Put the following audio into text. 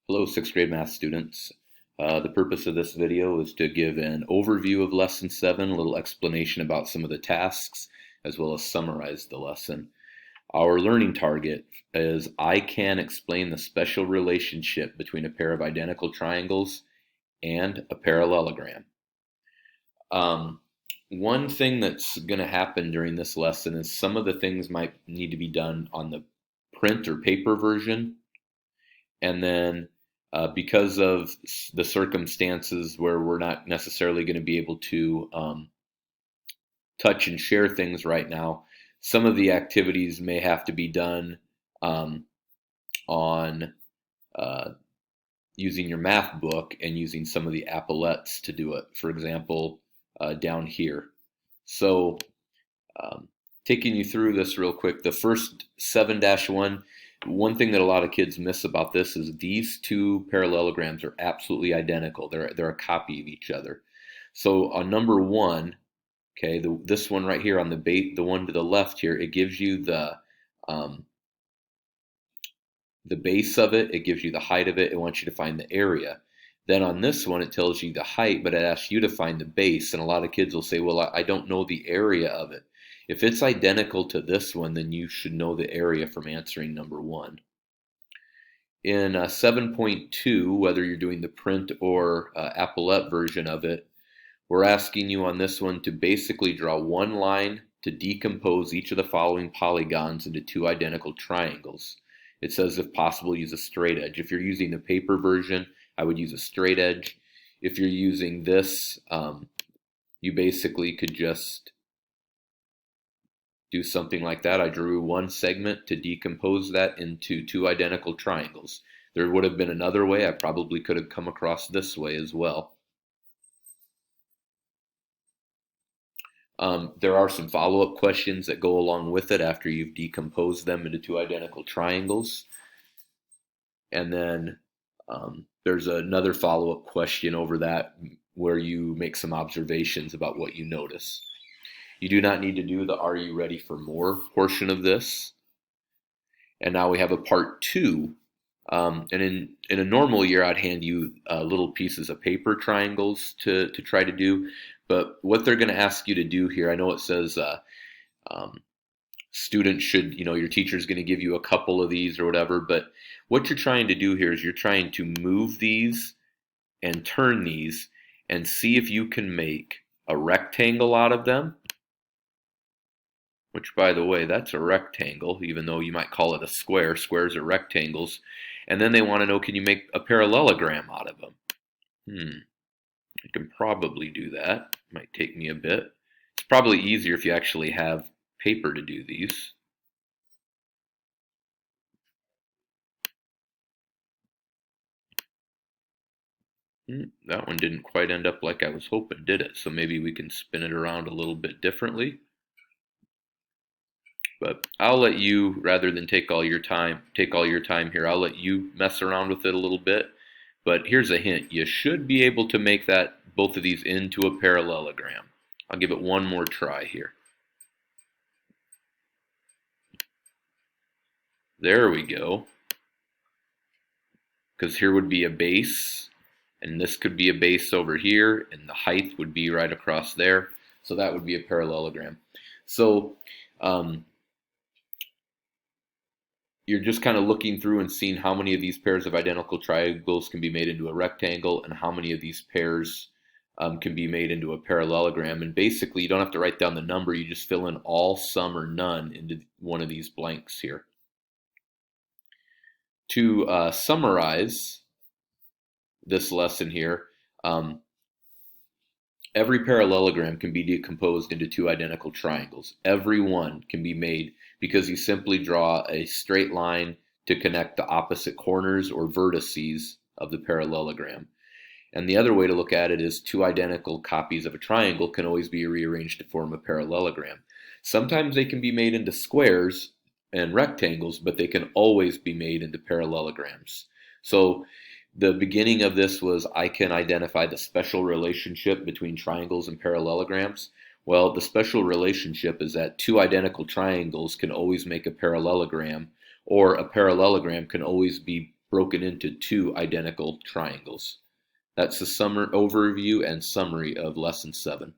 Hello, 6th grade math students. The purpose of this video is to give an overview of Lesson 7, a little explanation about some of the tasks, as well as summarize the lesson. Our learning target is I can explain the special relationship between a pair of identical triangles and a parallelogram. One thing that's going to happen during this lesson is some of the things might need to be done on the print or paper version, and then because of the circumstances where we're not necessarily going to be able to touch and share things right now, some of the activities may have to be done on using your math book and using some of the applets to do it. For example, down here. So taking you through this real quick, the first 7-1, one thing that a lot of kids miss about this is these two parallelograms are absolutely identical. They're a copy of each other. So on number 1, okay, this one right here on the one to the left here, it gives you the base of it. It gives you the height of it. It wants you to find the area. Then on this one, it tells you the height, but it asks you to find the base. And a lot of kids will say, well, I don't know the area of it. If it's identical to this one, then you should know the area from answering number 1. In 7.2, whether you're doing the print or applet version of it, we're asking you on this one to basically draw one line to decompose each of the following polygons into two identical triangles. It says, if possible, use a straight edge. If you're using the paper version, I would use a straight edge. If you're using this, you basically could just do something like that. I drew one segment to decompose that into two identical triangles. There would have been another way. I probably could have come across this way as well. There are some follow-up questions that go along with it after you've decomposed them into two identical triangles. And then there's another follow-up question over that where you make some observations about what you notice. You do not need to do the "Are you ready for more" portion of this. And now we have a part 2. And in a normal year, I'd hand you little pieces of paper triangles to try to do. But what they're going to ask you to do here, I know it says students should, your teacher's going to give you a couple of these or whatever, but what you're trying to do here is you're trying to move these and turn these and see if you can make a rectangle out of them, which, by the way, that's a rectangle, even though you might call it a square. Squares are rectangles. And then they want to know, can you make a parallelogram out of them? I can probably do that. It might take me a bit. It's probably easier if you actually have paper to do these. That one didn't quite end up like I was hoping, did it? So maybe we can spin it around a little bit differently. But I'll let you, rather than take all your time here, I'll let you mess around with it a little bit. But here's a hint. You should be able to make both of these into a parallelogram. I'll give it one more try here. There we go. Because here would be a base, and this could be a base over here, and the height would be right across there. So that would be a parallelogram. So you're just kind of looking through and seeing how many of these pairs of identical triangles can be made into a rectangle and how many of these pairs can be made into a parallelogram. And basically, you don't have to write down the number. You just fill in all, some, or none into one of these blanks here. To summarize this lesson here, every parallelogram can be decomposed into two identical triangles. Every one can be made because you simply draw a straight line to connect the opposite corners or vertices of the parallelogram. And the other way to look at it is two identical copies of a triangle can always be rearranged to form a parallelogram. Sometimes they can be made into squares and rectangles, but they can always be made into parallelograms. So the beginning of this was I can identify the special relationship between triangles and parallelograms. Well, the special relationship is that two identical triangles can always make a parallelogram, or a parallelogram can always be broken into two identical triangles. That's the overview and summary of Lesson 7.